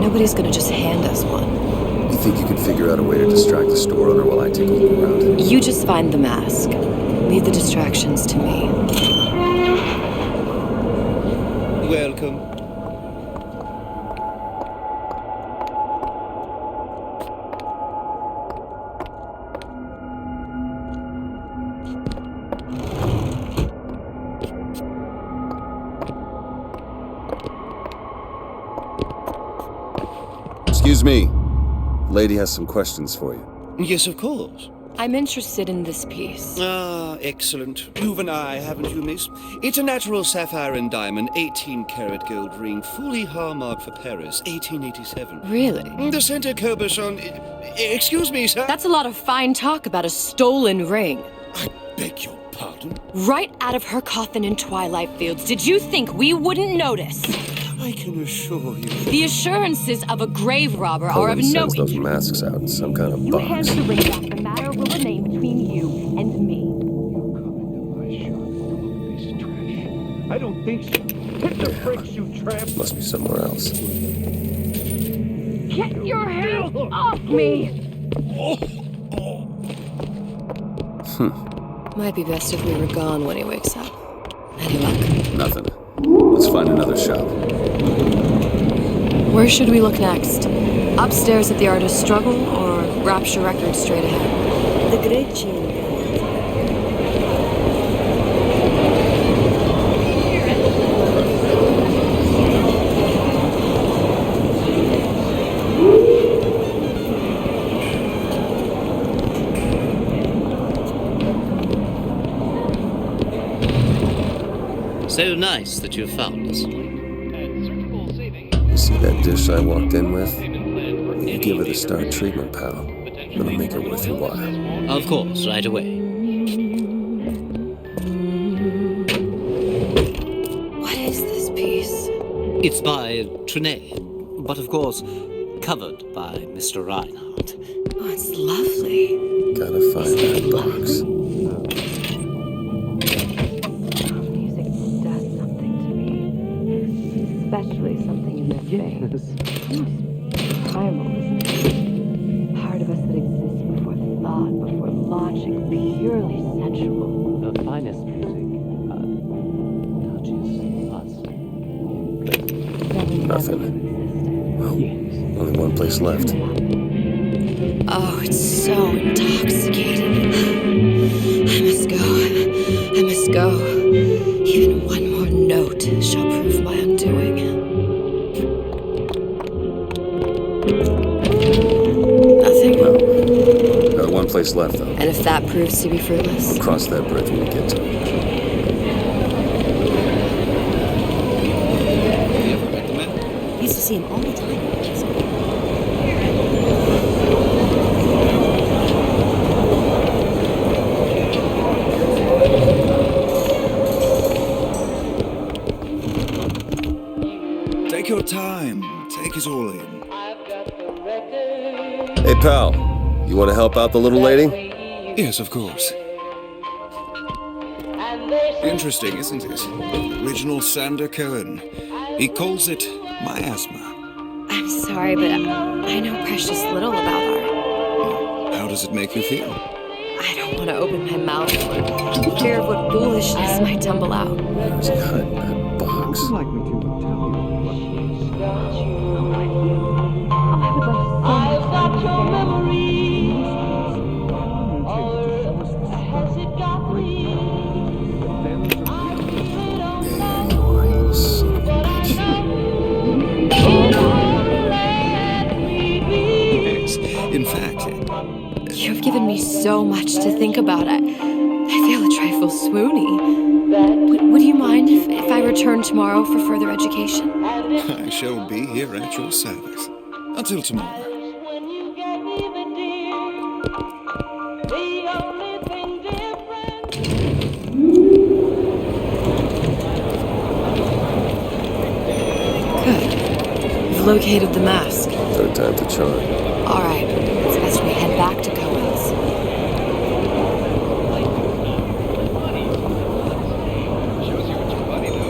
Nobody's gonna just hand us one. You think you could figure out a way to distract the store owner while I take a look around? You just find the mask. Leave the distractions to me. Welcome. Excuse me. The lady has some questions for you. Yes, of course. I'm interested in this piece. Ah, excellent. You've an eye, haven't you, miss? It's a natural sapphire and diamond, 18-karat gold ring, fully hallmarked for Paris, 1887. Really? The center Cabochon... Excuse me, sir? That's a lot of fine talk about a stolen ring. I beg your pardon? Right out of her coffin in Twilight Fields. Did you think we wouldn't notice? I can assure you... The assurances of a grave robber are of Probably no sends those interest. masks out in some kind of You box. hand the ring back, the matter will remain between you and me. I don't think so. Hit the brakes, you tramp! Must be somewhere else. Get your hands off me! Might be best if we were gone when he wakes up. Any luck? Nothing. Let's find another shop. Where should we look next? Upstairs at the Artist's Struggle, or Rapture Records straight ahead? The Great Chamber. So nice that you found us. You see that dish I walked in with? You give her the star treatment, pal. It'll make it worth your while. Of course, right away. What is this piece? It's by Trenet, but of course, covered by Mr. Reinhardt. Oh, it's lovely. Gotta find that box. Music does something to me, especially something in this vein. Primal, isn't it? Part of us that exists before thought, before logic, purely sensual. The finest music touches us. Nothing. Well, only one place left. Oh, it's so intoxicating. I must go. I must go. Even one more note shall prove my undoing. Nothing. No. Got one place left, though. And if that proves to be fruitless? We'll cross that bridge when we get to it. I used to see him all the time. Take your time. Take it all in. Hey, pal. You want to help out the little lady? Yes, of course. Interesting, isn't it? Original Sander Cohen. He calls it miasma. I'm sorry, but I know precious little about art. How does it make you feel? I don't want to open my mouth for fear of what foolishness might tumble out. There's a cut in that box. Would you like me to tell you what I've got your memory, or has it got me? Yes. In fact, You've given me so much to think about. I feel a trifle swoony. Would you mind if I return tomorrow for further education? I shall be here at your service. Until tomorrow. Good. You've located the mask. Third time to charm. All right. It's best we head back to Cohen's.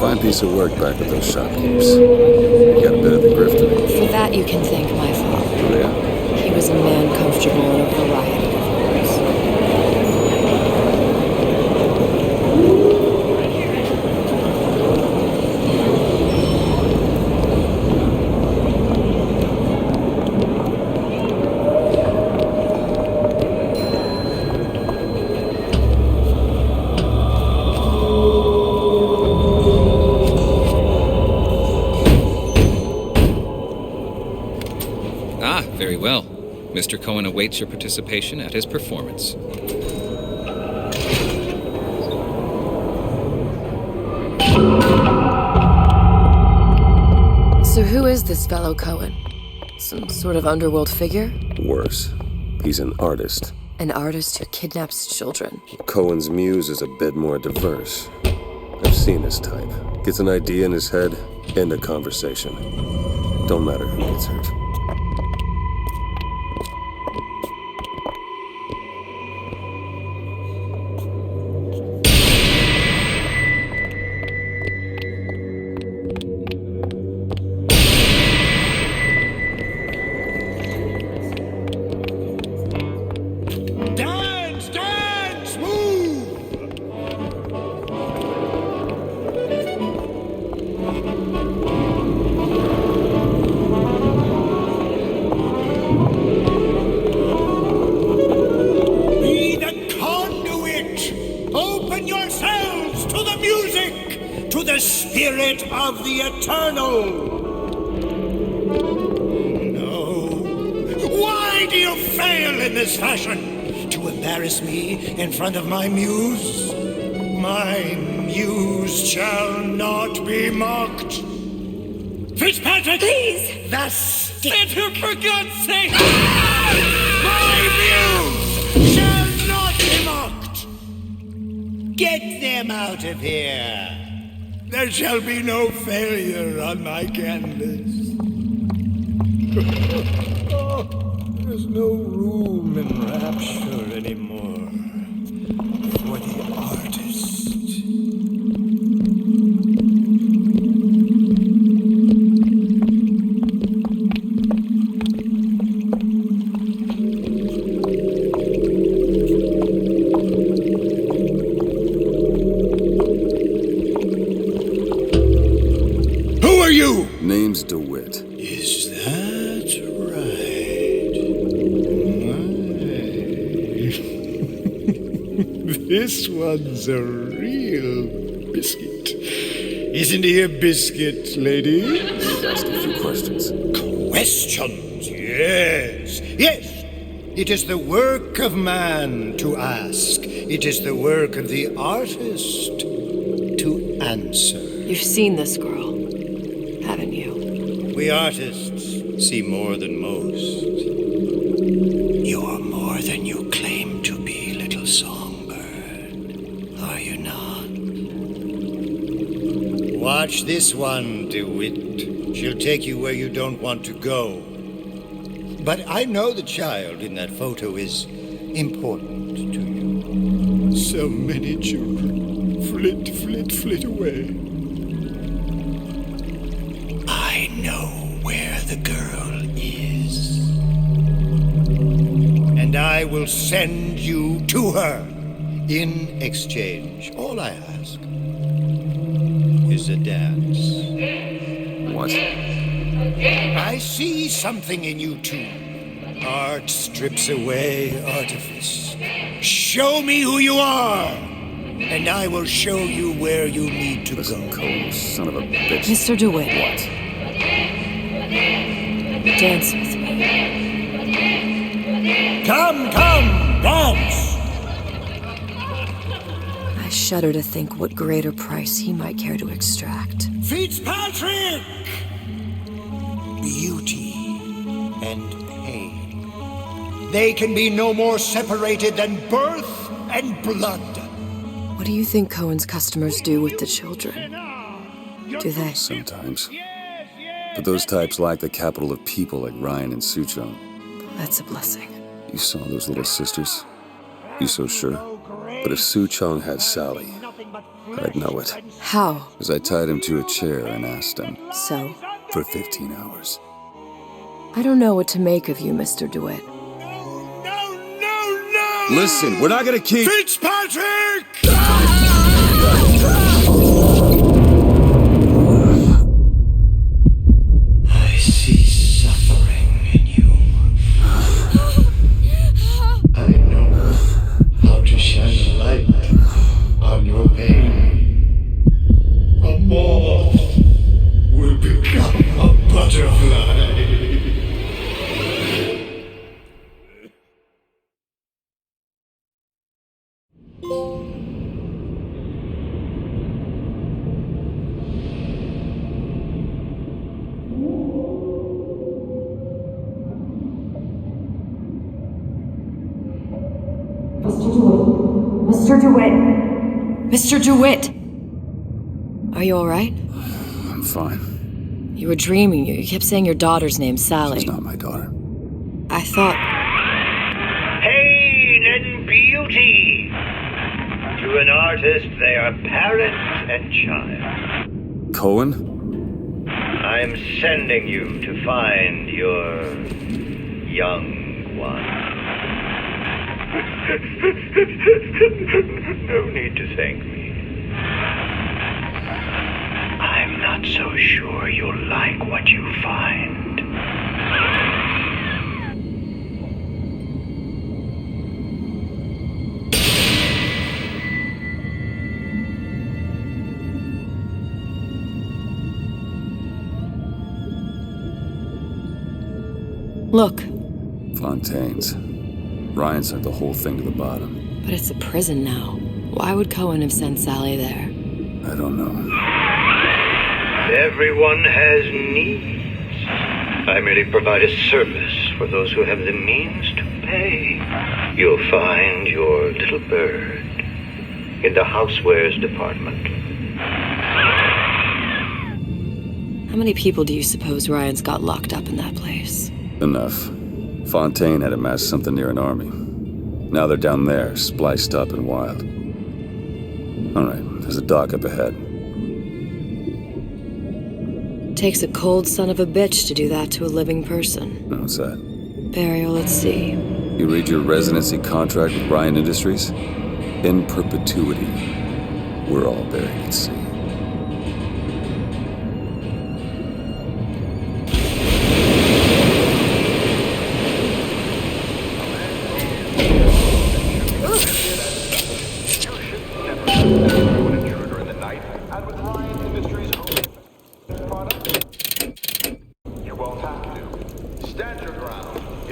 Fine piece of work back with those shopkeepers. You got a bit of the grifter. For that, you can thank my father. Yeah. He was a man comfortable in a variety of roles. Very well. Mr. Cohen awaits your participation at his performance. So who is this fellow Cohen? Some sort of underworld figure? Worse. He's an artist. An artist who kidnaps children. Cohen's muse is a bit more diverse. I've seen his type. Gets an idea in his head, end a conversation. Don't matter who gets hurt. Dance, dance, move! Be the conduit! Open yourselves to the music, to the spirit of the eternal! No. Why do you fail in this fashion? To embarrass me in front of my muse? My muse shall not be mocked. Fitzpatrick! Please! The stick! For God's sake! My muse shall not be mocked! Get them out of here! There shall be no failure on my canvas. There's no room in rapture anymore for the artist. Who are you? Name's DeWitt. Is that right? This one's a real biscuit. Isn't he a biscuit, lady? Ask a few questions. Questions, yes. Yes. It is the work of man to ask. It is the work of the artist to answer. You've seen this girl, haven't you? We artists see more than most. You're more than you claim to be, little songbird. Are you not? Watch this one, DeWitt. She'll take you where you don't want to go. But I know the child in that photo is important to you. So many children flit, flit, flit away. I know where the girl is. And I will send you to her. In exchange, all I ask is a dance. What? I see something in you two. Art strips away artifice. Show me who you are, and I will show you where you need to Listen, go. Cole, son of a bitch. Mr. DeWitt, What? dance with me. Come, dance! I shudder to think what greater price he might care to extract. Fitzpatrick! Beauty and pain. They can be no more separated than birth and blood. What do you think Cohen's customers do with the children? Do they? Sometimes. But those types lack the capital of people like Ryan and Suchong. That's a blessing. You saw those little sisters? You so sure? But if Suchong had Sally, I'd know it. How? As I tied him to a chair and asked him So? for 15 hours. I don't know what to make of you, Mr. DeWitt. No! Listen, we're not gonna keep... Fitzpatrick! I see suffering in you. I know how to shine a light on your pain. A moth will become a butterfly. Mr. DeWitt! Mr. DeWitt! Are you alright? I'm fine. You were dreaming. You kept saying your daughter's name, Sally. She's not my daughter. I thought... Pain and beauty. To an artist, they are parent and child. Cohen? I'm sending you to find your young one. No need to thank me. I'm not so sure you'll like what you find. Look. Fontaine's. Ryan sent the whole thing to the bottom. But it's a prison now. Why would Cohen have sent Sally there? I don't know. Everyone has needs. I merely provide a service for those who have the means to pay. You'll find your little bird in the housewares department. How many people do you suppose Ryan's got locked up in that place? Enough. Fontaine had amassed something near an army. Now they're down there, spliced up and wild. Alright, there's a dock up ahead. Takes a cold son of a bitch to do that to a living person. What's that? Burial, let's see. You read your residency contract with Ryan Industries? In perpetuity, we're all buried at sea.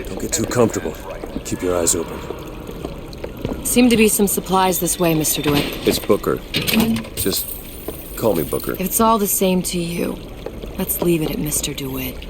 Don't get too comfortable. Keep your eyes open. Seem to be some supplies this way, Mr. DeWitt. It's Booker. Just call me Booker. If it's all the same to you, let's leave it at Mr. DeWitt.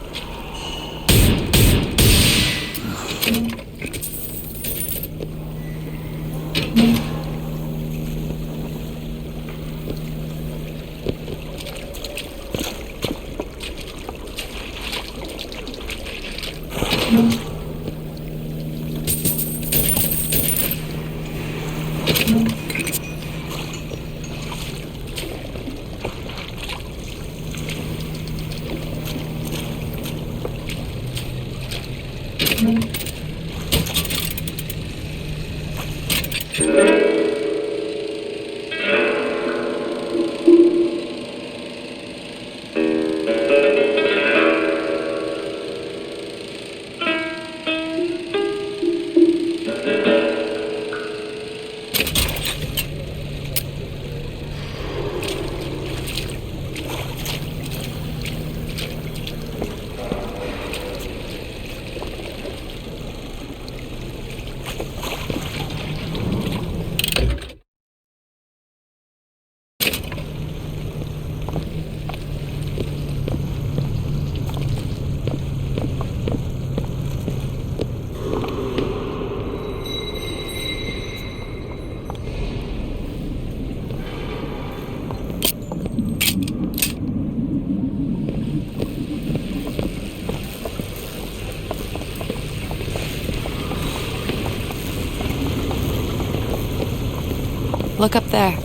Look up there.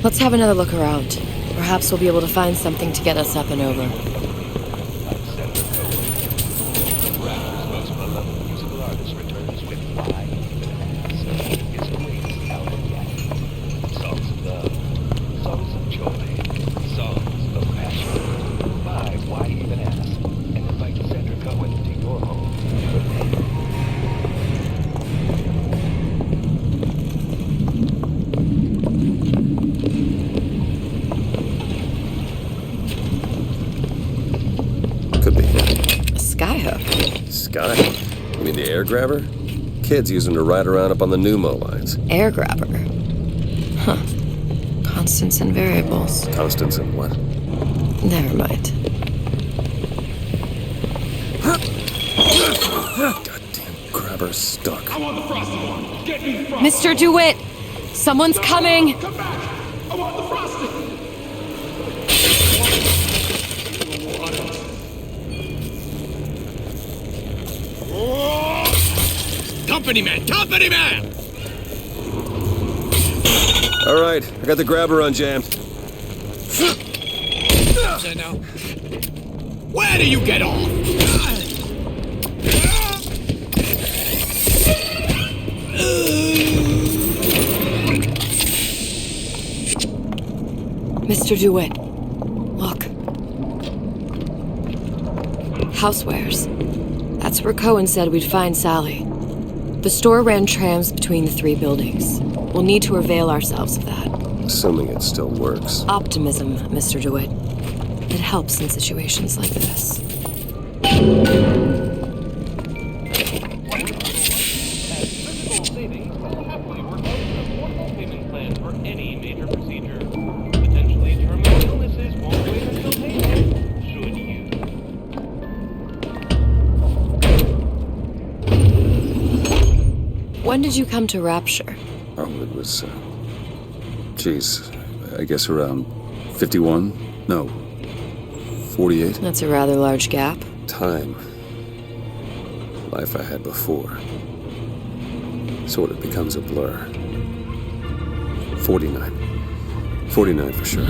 Let's have another look around. Perhaps we'll be able to find something to get us up and over. Sky? You mean the air grabber? Kids use them to ride around up on the pneumo lines. Air grabber. Huh. Constants and variables. Constants and what? Never mind. Goddamn grabber stuck. I want the frosted one. Get me the frosted. Mr. DeWitt! Someone's coming! Come back. I want the frosted. Company man! Company man! All right, I got the grabber unjammed. Now, where do you get off? Mr. DeWitt, look. Housewares. That's where Cohen said we'd find Sally. The store ran trams between the 3 buildings. We'll need to avail ourselves of that. Assuming it still works. Optimism, Mr. DeWitt. It helps in situations like this. Physical savings will happily work out an affordable payment plan for any major procedure. Potentially terminal illnesses won't wait until payday, should you? When did you come to Rapture? Oh, it was, I guess around 51? No, 48? That's a rather large gap. Time. Life I had before. Sort of becomes a blur. 49. 49 for sure.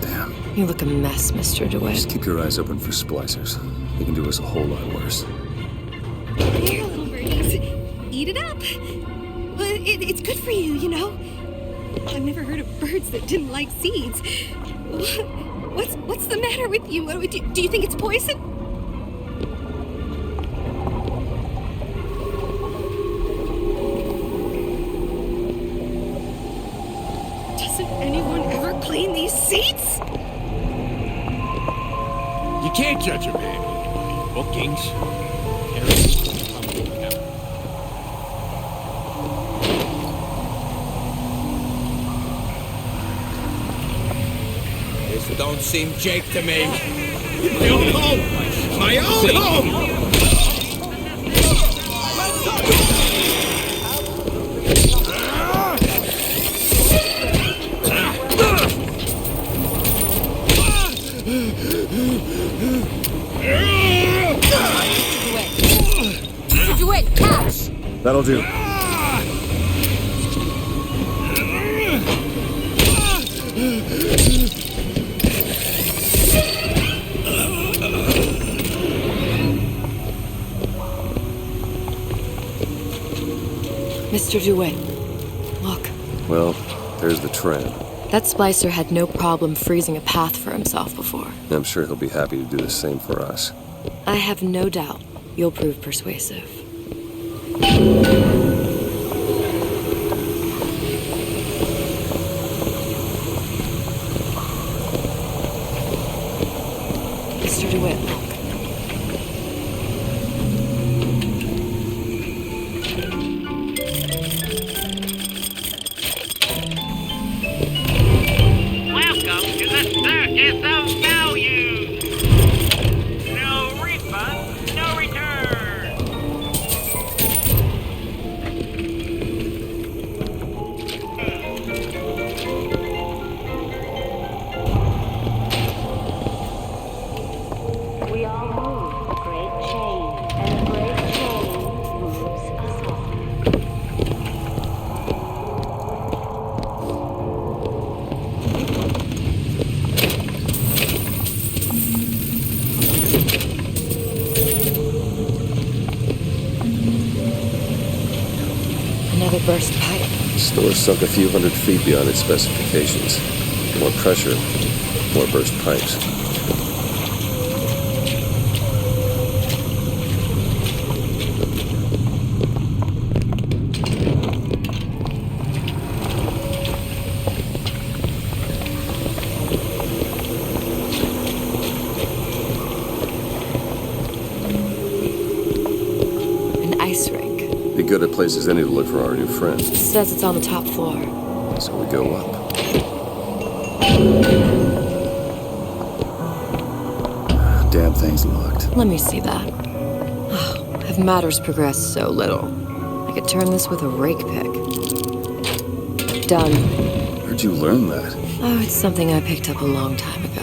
Damn. You look a mess, Mr. DeWitt. Just keep your eyes open for splicers. They can do us a whole lot worse. Here, little birdies. Eat it up. Well, it's good for you, you know. I've never heard of birds that didn't like seeds. What's the matter with you? Do you think it's poison? Doesn't anyone ever clean these seats? You can't judge a man. Bookings. This don't seem Jake to me. My own home! My own home! Mr. DeWitt, catch! That'll do. Mr. DeWitt, look. Well, there's the tram. That splicer had no problem freezing a path for himself before. I'm sure he'll be happy to do the same for us. I have no doubt you'll prove persuasive. Mr. DeWitt, look. Welcome to the Circus of Value! No refund, no return! We all move a great chain, and a great chain moves us all. Another burst pipe. The store sunk a few hundred feet beyond its specifications. More pressure, more burst pipes. good a place as any to look for our new friend. It says it's on the top floor. So we go up. Damn thing's locked. Let me see that. Oh, have matters progressed so little? I could turn this with a rake pick. Done. Where'd you learn that? Oh, it's something I picked up a long time ago.